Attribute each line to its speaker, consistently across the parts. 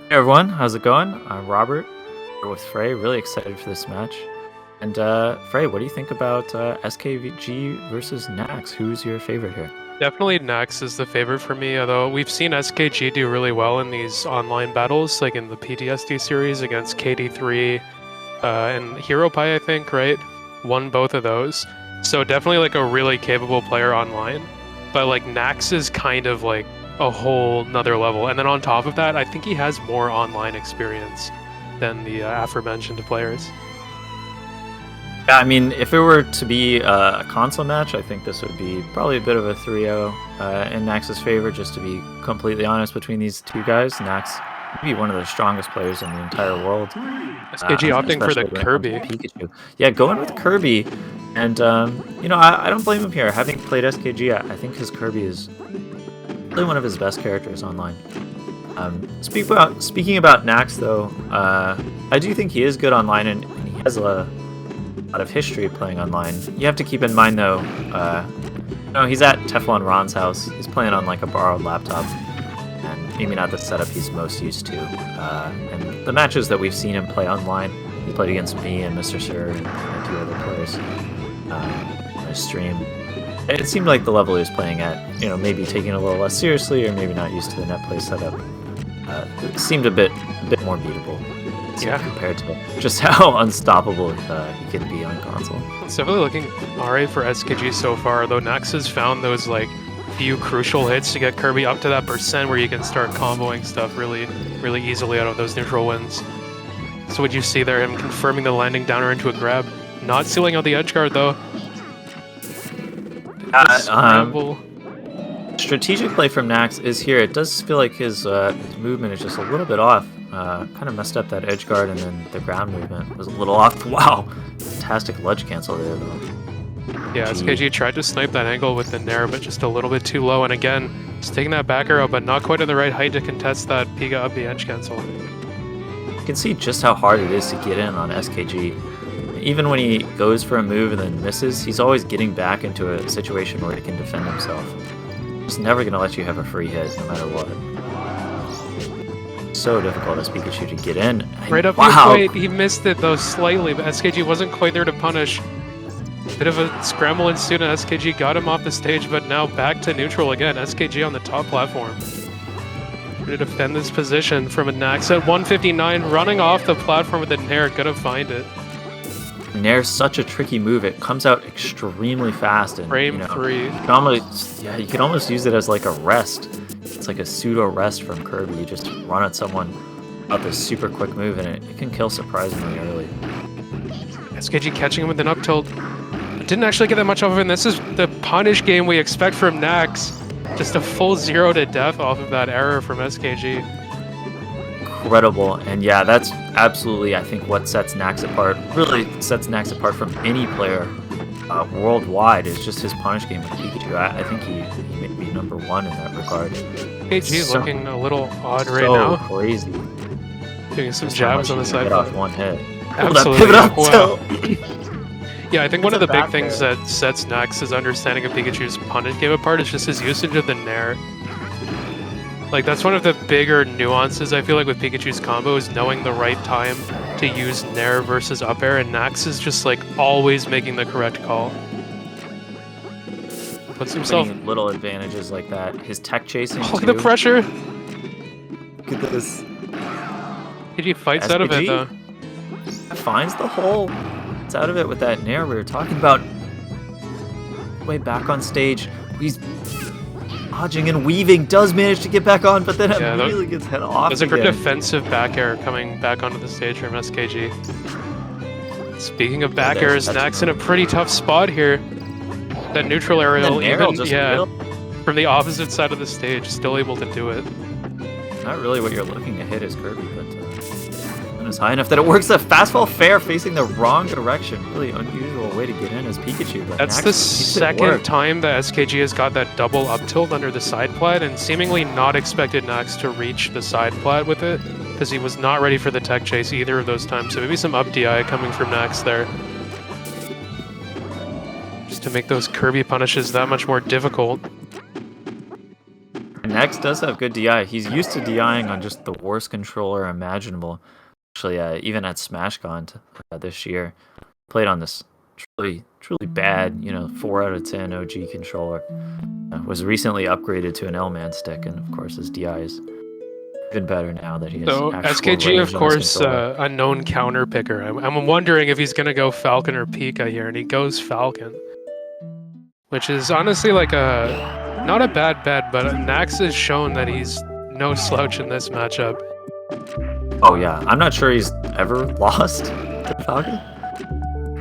Speaker 1: Hey everyone, how's it going? I'm Robert. We're with Frey. Really excited for this match. And Frey, what do you think about SKG versus Nax? Who's your favorite here?
Speaker 2: Definitely Nax is the favorite for me, although we've seen SKG do really well in these online battles, like in the PTSD series against KD3 and Hero Pie, I think, right? Won both of those. So definitely like a really capable player online. But like Nax is kind of like a whole nother level. And then on top of that, I think he has more online experience than the aforementioned players.
Speaker 1: Yeah, I mean, if it were to be a console match, I think this would be probably a bit of a 3-0 in Nax's favor, just to be completely honest between these two guys. Nax may be one of the strongest players in the entire world.
Speaker 2: SKG opting for the
Speaker 1: Especially when it comes to
Speaker 2: Kirby.
Speaker 1: Pikachu. Yeah, going with Kirby. And, I don't blame him here. Having played SKG, I think his Kirby is really one of his best characters online. Speaking about Nax, though, I do think he is good online, and he has a lot of history playing online. You have to keep in mind, though, he's at Teflon Ron's house. He's playing on like a borrowed laptop, and maybe not the setup he's most used to. And the matches that we've seen him play online, he played against me and Mr. Sir and a few other players on his stream. It seemed like the level he was playing at, maybe taking it a little less seriously, or maybe not used to the net play setup. It seemed a bit more beatable.
Speaker 2: Yeah,
Speaker 1: compared to just how unstoppable he can be on console.
Speaker 2: it's definitely looking alright for SKG so far, though Nax has found those like few crucial hits to get Kirby up to that percent where you can start comboing stuff really easily out of those neutral wins. So what you see there, him confirming the landing downer into a grab, not sealing out the edge guard though.
Speaker 1: Strategic play from Nax is here. It does feel like his movement is just a little bit off. Kind of messed up that edge guard, and then the ground movement was a little off. Wow, fantastic ledge cancel there, though.
Speaker 2: Yeah, SKG tried to snipe that angle with the Nair, but just a little bit too low. And again, just taking that back arrow, but not quite at the right height to contest that Piga up the edge cancel.
Speaker 1: You can see just how hard it is to get in on SKG. Even when he goes for a move and then misses, he's always getting back into a situation where he can defend himself. He's never going to let you have a free hit, no matter what. So difficult as Pikachu to get in.
Speaker 2: Right up your plate, he missed it though slightly, but SKG wasn't quite there to punish. Bit of a scramble ensued, and SKG got him off the stage, but now back to neutral again. SKG on the top platform. To defend this position from a Nax at 159, running off the platform with the Nair, gonna find it.
Speaker 1: Nair's such a tricky move. It comes out extremely fast, and
Speaker 2: Frame 3.
Speaker 1: you can almost use it as like a rest. It's like a pseudo rest from Kirby. You just run at someone out this super quick move, and it can kill surprisingly early.
Speaker 2: SKG catching him with an up tilt. Didn't actually get that much off of it, and this is the punish game we expect from Nax. Just a full 0 to death off of that error from SKG.
Speaker 1: Incredible, and yeah, that's absolutely, I think, what sets Nax apart. Really sets Nax apart from any player worldwide. Is just his punish game with Pikachu. I think he may be number one in that regard.
Speaker 2: SKG looking a little odd right now.
Speaker 1: Crazy.
Speaker 2: Doing some jabs on the side.
Speaker 1: Off one hit.
Speaker 2: Absolutely.
Speaker 1: Pivot up
Speaker 2: wow. Yeah, I think one of the big things that sets Nax's understanding of Pikachu's punish game apart is just his usage of the Nair. Like, that's one of the bigger nuances, I feel like, with Pikachu's combo, is knowing the right time to use Nair versus up air, and Nax is just, like, always making the correct call. Puts himself...
Speaker 1: little advantages like that. His tech chasing,
Speaker 2: look at the pressure!
Speaker 1: Look at this.
Speaker 2: He fights out of it, though.
Speaker 1: Finds the hole. It's out of it with that Nair we were talking about. Way back on stage. He's dodging and weaving, does manage to get back on, but then immediately gets head off.
Speaker 2: There's a good defensive back air coming back onto the stage from SKG. Speaking of back airs, Nax in a pretty tough spot here. That neutral aerial, from the opposite side of the stage, still able to do it.
Speaker 1: Not really what you're looking to hit is Kirby, but is high enough that it works. A fastball fair facing the wrong direction. Really unusual way to get in as Pikachu. But
Speaker 2: that's the second time that SKG has got that double up tilt under the side plat, and seemingly not expected Nax to reach the side plat with it, because he was not ready for the tech chase either of those times. So maybe some up DI coming from Nax there. Just to make those Kirby punishes that much more difficult.
Speaker 1: Nax does have good DI. He's used to DIing on just the worst controller imaginable. Actually, even at SmashCon this year, played on this truly bad, 4 out of 10 OG controller. Was recently upgraded to an L-man stick, and of course his DI is even better now that he has
Speaker 2: So
Speaker 1: actual
Speaker 2: SKG,
Speaker 1: range
Speaker 2: of
Speaker 1: on his
Speaker 2: course,
Speaker 1: controller.
Speaker 2: a known counter picker. I'm wondering if he's gonna go Falcon or Pika here, and he goes Falcon, which is honestly like not a bad bet, but Nax has shown that he's no slouch in this matchup.
Speaker 1: Oh yeah, I'm not sure he's ever lost to Falcon.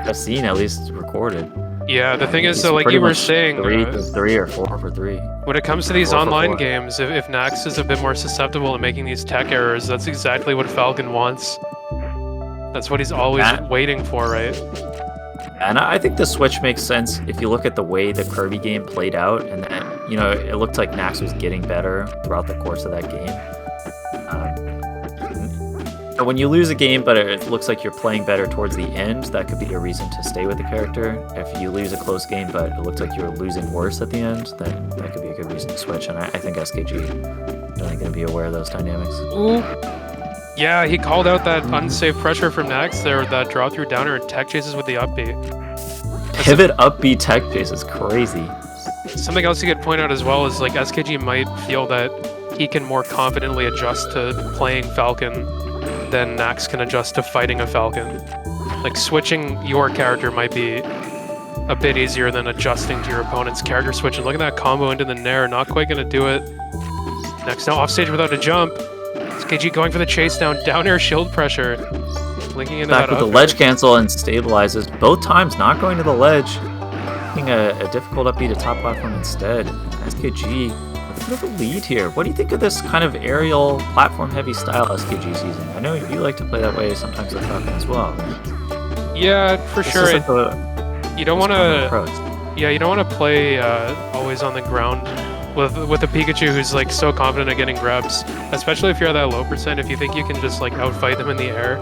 Speaker 1: I've seen at least recorded.
Speaker 2: Yeah, the thing is,
Speaker 1: He's
Speaker 2: so like
Speaker 1: pretty
Speaker 2: you were
Speaker 1: much
Speaker 2: saying,
Speaker 1: 3 for 3 or 4 for 3.
Speaker 2: when it comes to these
Speaker 1: 4 for
Speaker 2: online
Speaker 1: 4.
Speaker 2: games, if Nax is a bit more susceptible to making these tech errors, that's exactly what Falcon wants. That's what he's always waiting for, right?
Speaker 1: And I think the switch makes sense if you look at the way the Kirby game played out, and that, it looked like Nax was getting better throughout the course of that game. When you lose a game, but it looks like you're playing better towards the end, that could be a reason to stay with the character. If you lose a close game, but it looked like you're losing worse at the end, then that could be a good reason to switch. And I think SKG is really going to be aware of those dynamics.
Speaker 2: Ooh. Yeah, he called out that unsafe pressure from Nax there, that draw through downer and tech chases with the up B.
Speaker 1: Pivot up B tech chase is crazy.
Speaker 2: Something else you could point out as well is like SKG might feel that he can more confidently adjust to playing Falcon than Nax can adjust to fighting a Falcon. Like switching your character might be a bit easier than adjusting to your opponent's character switch. And look at that combo into the Nair, not quite gonna do it. Next now offstage without a jump. SKG going for the chase down air shield pressure. Linking into
Speaker 1: Back
Speaker 2: that
Speaker 1: with the ledge cancel and stabilizes. Both times not going to the ledge. Taking a difficult up B to top platform instead. SKG with a bit of a lead here. What do you think of this kind of aerial platform heavy style SKG is using? I know you like to play that way sometimes with Falcon as well.
Speaker 2: Yeah, for sure. You don't want to.
Speaker 1: Approach.
Speaker 2: Yeah, you don't want to play always on the ground with a Pikachu who's like so confident at getting grabs, especially if you're at that low percent. If you think you can just like outfight them in the air,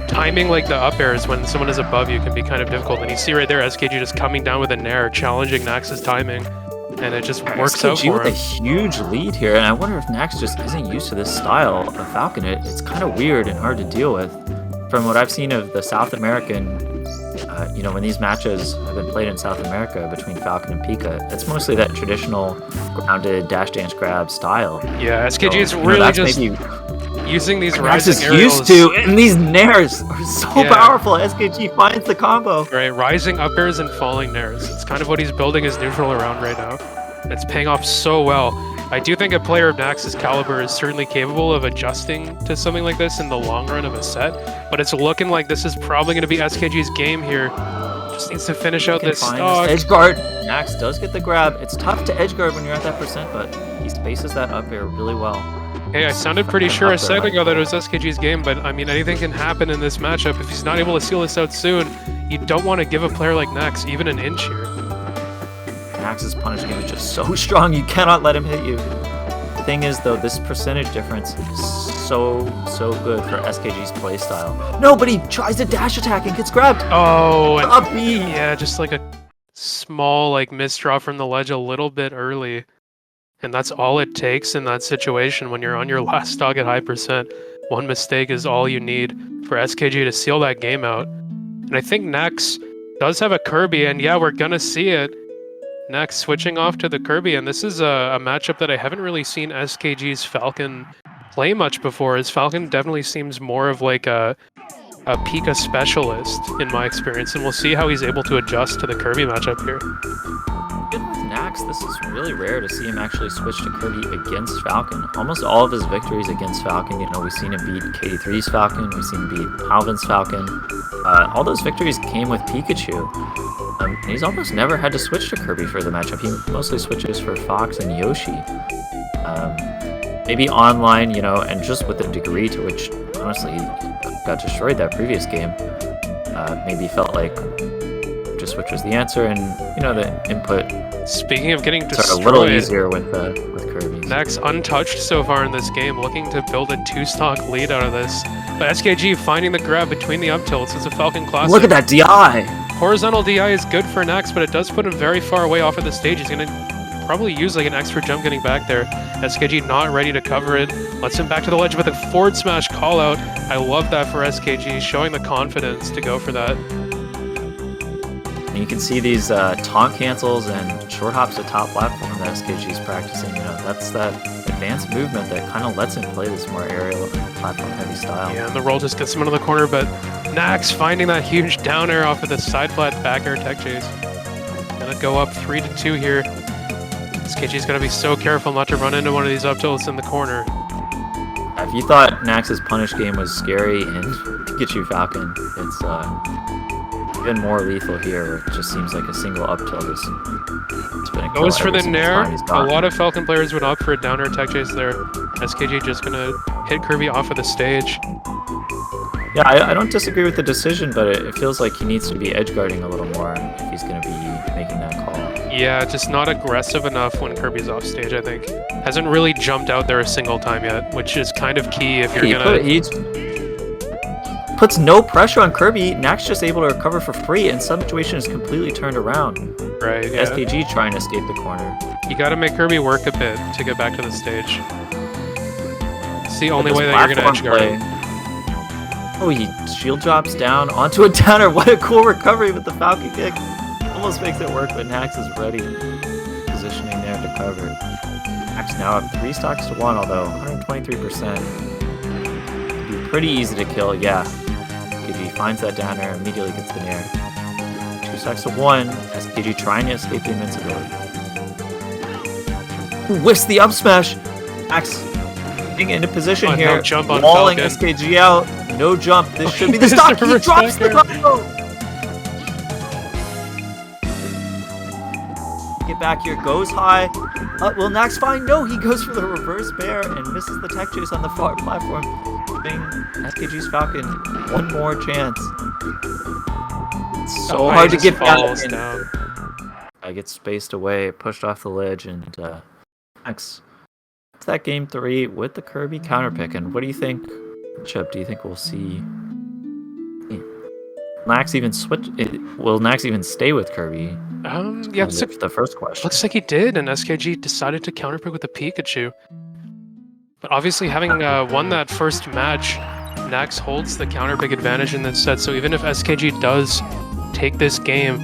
Speaker 2: timing like the up airs when someone is above you can be kind of difficult. And you see right there, SKG just coming down with a Nair, challenging Nax's timing, and it just works out
Speaker 1: SKG
Speaker 2: for
Speaker 1: with
Speaker 2: him.
Speaker 1: a huge lead here, and I wonder if Nax just isn't used to this style of Falcon. It's kind of weird and hard to deal with. From what I've seen of the South American, when these matches have been played in South America between Falcon and Pika, it's mostly that traditional grounded dash dance grab style.
Speaker 2: Yeah, SKG is
Speaker 1: So,
Speaker 2: really
Speaker 1: that's
Speaker 2: just
Speaker 1: maybe
Speaker 2: using these
Speaker 1: Nax
Speaker 2: rising
Speaker 1: is
Speaker 2: aerials.
Speaker 1: used to, and these nairs are so
Speaker 2: Yeah.
Speaker 1: powerful. SKG finds the combo.
Speaker 2: Right, rising up airs and falling nairs. It's kind of what he's building his neutral around right now. And it's paying off so well. I do think a player of Nax's caliber is certainly capable of adjusting to something like this in the long run of a set, but it's looking like this is probably going to be SKG's game here. Just needs to finish out this stock.
Speaker 1: Edge guard. Nax does get the grab. It's tough to edge guard when you're at that percent, but he spaces that up air really well.
Speaker 2: Hey, I sounded pretty sure a second ago that it was SKG's game, but I mean, anything can happen in this matchup. If he's not able to seal this out soon, you don't want to give a player like Nax even an inch here.
Speaker 1: Nax's punish game is just so strong, you cannot let him hit you. The thing is, though, this percentage difference is so good for SKG's playstyle. No, but he tries to dash attack and gets grabbed.
Speaker 2: Oh, and
Speaker 1: Up B.
Speaker 2: yeah, just like a small like misdraw from the ledge a little bit early. And that's all it takes in that situation when you're on your last stock at high percent. One mistake is all you need for SKG to seal that game out. And I think Nax does have a Kirby, and yeah, we're gonna see it. Nax switching off to the Kirby, and this is a matchup that I haven't really seen SKG's Falcon play much before. His Falcon definitely seems more of like a Pika specialist in my experience, and we'll see how he's able to adjust to the Kirby matchup here.
Speaker 1: Even with Nax, this is really rare to see him actually switch to Kirby against Falcon. Almost all of his victories against Falcon, we've seen him beat KD3's Falcon, we've seen him beat Alvin's Falcon. All those victories came with Pikachu. And he's almost never had to switch to Kirby for the matchup. He mostly switches for Fox and Yoshi. Maybe online, and just with the degree to which, honestly, he got destroyed that previous game, maybe felt like just switch was the answer, and the input.
Speaker 2: Speaking of getting destroyed,
Speaker 1: a little easier with Kirby.
Speaker 2: Nax untouched so far in this game, looking to build a 2-stock lead out of this. But SKG finding the grab between the up tilts. It's a Falcon classic.
Speaker 1: Look at that DI!
Speaker 2: Horizontal DI is good for Nax, but it does put him very far away off of the stage. He's going to probably use like an extra jump getting back there. SKG not ready to cover it. Lets him back to the ledge with a forward smash call out. I love that for SKG, showing the confidence to go for that.
Speaker 1: And you can see these taunt cancels and short hops to top platform that SKG's practicing. You know, that's that advanced movement that kind of lets him play this more aerial and platform heavy style.
Speaker 2: Yeah, and the roll just gets him into the corner, but Nax finding that huge down air off of the side flat back air tech chase. Gonna go up 3-2 here. SKG's gonna be so careful not to run into one of these up tilts in the corner.
Speaker 1: If you thought Nax's punish game was scary in Pikachu Falcon, it's even more lethal here, where it just seems like a single up tilt is spinning.
Speaker 2: Goes for the nair. A lot of Falcon players went up for a down air tech chase there. SKG just gonna hit Kirby off of the stage.
Speaker 1: Yeah, I don't disagree with the decision, but it feels like he needs to be edge guarding a little more if he's going to be making that call.
Speaker 2: Yeah, just not aggressive enough when Kirby's off stage, I think. Hasn't really jumped out there a single time yet, which is kind of key if you're
Speaker 1: He puts no pressure on Kirby. Nax just able to recover for free, and situation is completely turned around.
Speaker 2: Right, yeah.
Speaker 1: SKG trying to escape the corner.
Speaker 2: You gotta make Kirby work a bit to get back to the stage. It's the only way that you're gonna edge guard him.
Speaker 1: Oh, he shield drops down onto a downer. What a cool recovery with the Falcon kick. Almost makes it work, but Nax is ready. Positioning there to cover. Nax now up 3 stocks to 1, although 123%. Be pretty easy to kill, yeah. SKG finds that downer, immediately gets the nair. 2 stocks to 1. SKG trying to escape the invincibility. Whiffs the up smash. Nax getting into position here.
Speaker 2: No jump on
Speaker 1: walling
Speaker 2: Falcon.
Speaker 1: SKG out. No jump. This should be the stock. He drops the combo. Get back here. Goes high. Will Nax find? No, he goes for the reverse bear and misses the tech chase on the far platform, giving SKG's Falcon one more chance. It's so hard to get down. I get spaced away, pushed off the ledge, and Nax. It's that game 3 with the Kirby counter pick. And what do you think, Chip? Do you think we'll see Nax even switch? Will Nax even stay with Kirby?
Speaker 2: Yeah,
Speaker 1: that's the first question.
Speaker 2: Looks like he did, and SKG decided to counter pick with the Pikachu. But obviously, having won that first match, Nax holds the counter pick advantage in this set. So even if SKG does take this game,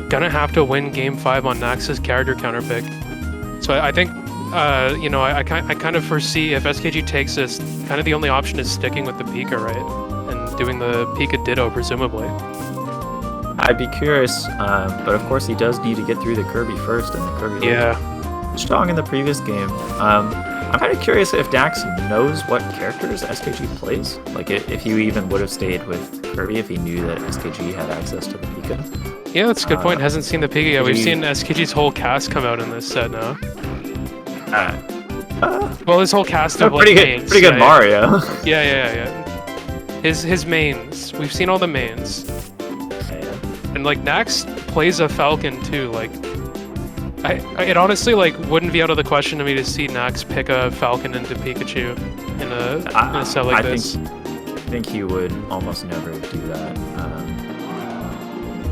Speaker 2: gonna have to win Game 5 on Nax's character counter pick. So I think. You know, I kind of foresee if SKG takes this, kind of the only option is sticking with the Pika, right? And doing the Pika Ditto, presumably.
Speaker 1: I'd be curious, but of course he does need to get through the Kirby first, and the Kirby was strong in the previous game. I'm kind of curious if Nax knows what characters SKG plays. Like, if he even would have stayed with Kirby if he knew that SKG had access to the Pika.
Speaker 2: Yeah, that's a good point. Hasn't seen the Pika yet. We've seen SKG's whole cast come out in this set now. Well, his whole cast of like mains,
Speaker 1: pretty good Mario.
Speaker 2: Yeah. His mains. We've seen all the mains. And like Nax plays a Falcon too. Like, it honestly like wouldn't be out of the question to me to see Nax pick a Falcon into Pikachu in a set like this.
Speaker 1: I think he would almost never do that.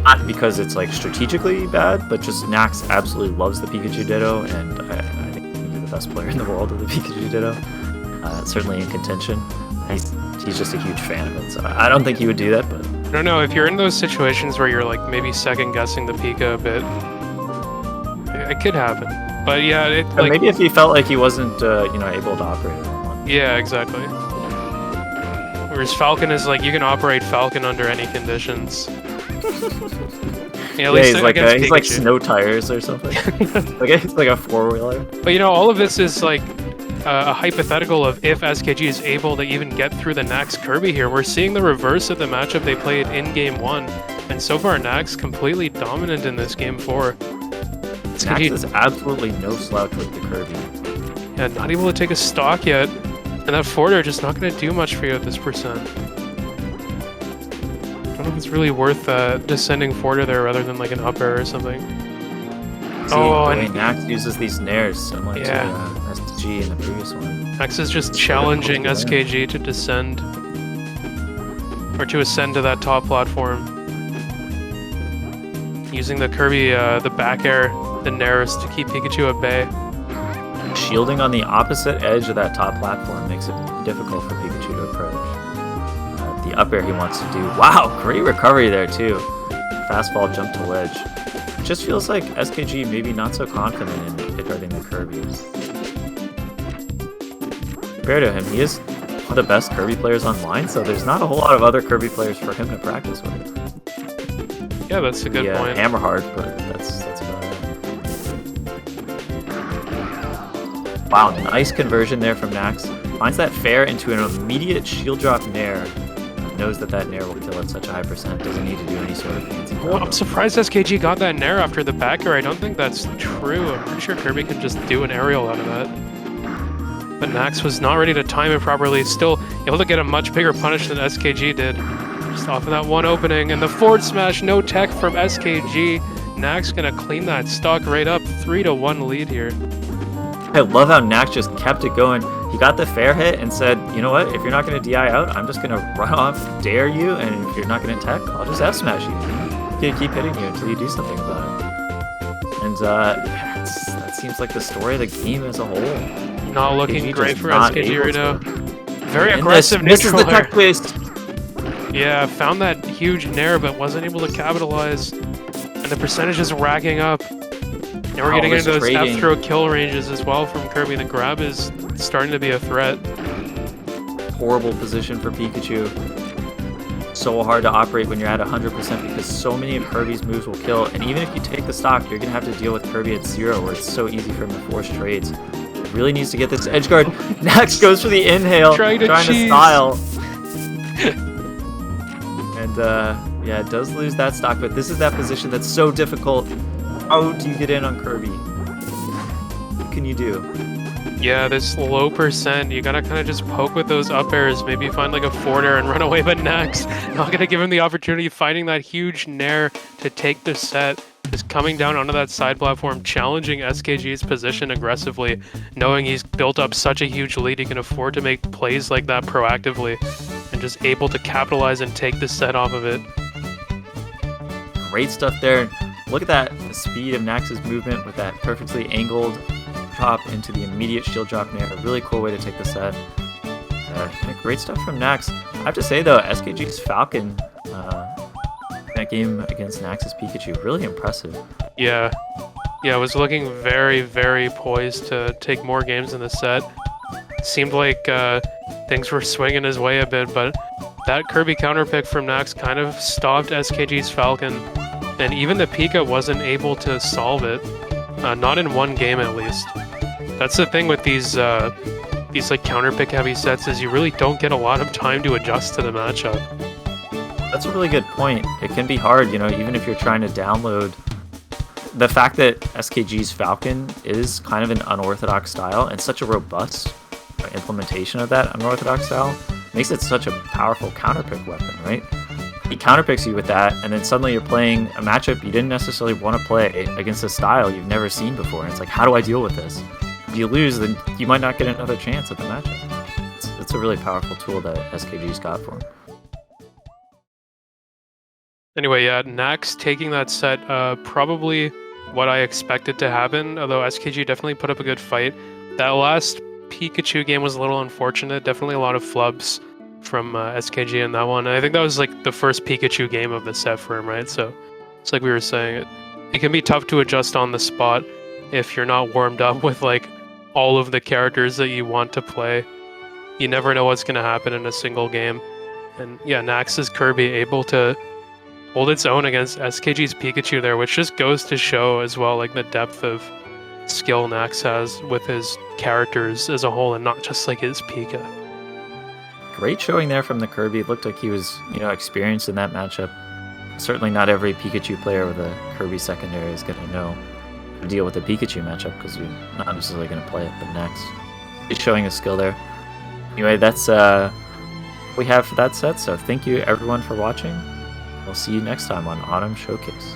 Speaker 1: Not because it's like strategically bad, but just Nax absolutely loves the Pikachu Ditto, and I think he's the best player in the world of the Pikachu Ditto. Certainly in contention. He's just a huge fan of it, so I don't think he would do that, but...
Speaker 2: I don't know, if you're in those situations where you're like maybe second guessing the Pika a bit, it could happen. But yeah, like,
Speaker 1: maybe if he felt like he wasn't able to operate it on one.
Speaker 2: Yeah, exactly. Whereas Falcon is like, you can operate Falcon under any conditions.
Speaker 1: Yeah, he's like snow tires or something. It's like a 4-wheeler.
Speaker 2: But you know, all of this is like a hypothetical of if SKG is able to even get through the Nax Kirby here. We're seeing the reverse of the matchup they played in Game 1. And so far, Nax completely dominant in this Game 4.
Speaker 1: Nax is absolutely no slouch with the Kirby.
Speaker 2: Yeah, not able to take a stock yet. And that forward air just not going to do much for you at this percent. I don't know if it's really worth descending forward there rather than like an up air or something.
Speaker 1: And Nax uses these nairs similar to SKG in the previous one.
Speaker 2: Nax is just challenging SKG to descend. Or to ascend to that top platform. Using the Kirby, the back air the Nairs to keep Pikachu at bay.
Speaker 1: Shielding on the opposite edge of that top platform makes it difficult for Pikachu to approach. The up air he wants to do. Wow, great recovery there too. Fastball jump to ledge. It just feels like SKG maybe not so confident in hitting the Kirby's. Compared to him, he is one of the best Kirby players online, so there's not a whole lot of other Kirby players for him to practice with.
Speaker 2: Yeah, that's a good point.
Speaker 1: Hammer hard, but that's about it. Wow, nice conversion there from Nax. Finds that fair into an immediate shield drop nair. Knows that nair will kill at such a high percent. Doesn't need to do any sort of fancy combo.
Speaker 2: Well, I'm surprised SKG got that nair after the back air. I don't think that's true. I'm pretty sure Kirby can just do an aerial out of that. But Nax was not ready to time it properly. Still able to get a much bigger punish than SKG did. Just off of that one opening. And the forward smash, no tech from SKG. Nax gonna clean that stock right up. 3-1 lead here.
Speaker 1: I love how Nax just kept it going. He got the fair hit and said, you know what, if you're not going to DI out, I'm just going to run off, dare you, and if you're not going to tech, I'll just F-smash you. I'm going to keep hitting you until you do something about it. And that seems like the story of the game as a whole.
Speaker 2: Not looking great for SKG right now. Very aggressive
Speaker 1: neutral
Speaker 2: neutral
Speaker 1: the tech twist.
Speaker 2: Yeah, found that huge nair, but wasn't able to capitalize. And the percentage is racking up. And we're getting into those F-throw kill ranges as well from Kirby. The grab is starting to be a threat.
Speaker 1: Horrible position for Pikachu. So hard to operate when you're at 100% because so many of Kirby's moves will kill. And even if you take the stock, you're going to have to deal with Kirby at 0, where it's so easy for him to force trades. Really needs to get this edge guard. Nax goes for the inhale, trying to style. And yeah, it does lose that stock, but this is that position that's so difficult. How do you get in on Kirby? What can you do?
Speaker 2: Yeah, this low percent, you gotta kind of just poke with those up airs, maybe find like a forward air and run away, but Nax not gonna give him the opportunity, finding that huge nair to take the set, just coming down onto that side platform, challenging SKG's position aggressively, knowing he's built up such a huge lead, he can afford to make plays like that proactively, and just able to capitalize and take the set off of it.
Speaker 1: Great stuff there. Look at that, the speed of Nax's movement with that perfectly angled drop into the immediate shield drop nair. A really cool way to take the set. Great stuff from Nax. I have to say though, SKG's Falcon, that game against Nax's Pikachu, really impressive.
Speaker 2: Yeah, was looking very, very poised to take more games in the set. Seemed like things were swinging his way a bit, but that Kirby counter pick from Nax kind of stopped SKG's Falcon. And even the Pika wasn't able to solve it, not in one game at least. That's the thing with these like counter pick heavy sets, is you really don't get a lot of time to adjust to the matchup.
Speaker 1: That's a really good point. It can be hard, you know, even if you're trying to download. The fact that SKG's Falcon is kind of an unorthodox style and such a robust implementation of that unorthodox style makes it such a powerful counter pick weapon, right? He counterpicks you with that, and then suddenly you're playing a matchup you didn't necessarily want to play against a style you've never seen before. And it's like, how do I deal with this? If you lose, then you might not get another chance at the matchup. It's a really powerful tool that SKG's got for him.
Speaker 2: Anyway, yeah, Nax taking that set, probably what I expected to happen, although SKG definitely put up a good fight. That last Pikachu game was a little unfortunate, definitely a lot of flubs from SKG in that one. And I think that was like the first Pikachu game of the set for him, right? So it's like we were saying, it can be tough to adjust on the spot if you're not warmed up with like all of the characters that you want to play. You never know what's going to happen in a single game. And yeah, Nax's Kirby able to hold its own against SKG's Pikachu there, which just goes to show as well like the depth of skill Nax has with his characters as a whole and not just like his Pika.
Speaker 1: Great showing there from the Kirby. It looked like he was, you know, experienced in that matchup. Certainly not every Pikachu player with a Kirby secondary is going to know how to deal with the Pikachu matchup because you're not necessarily going to play it, but next. He's showing his skill there. Anyway, that's what we have for that set, so thank you everyone for watching. We'll see you next time on Autumn Showcase.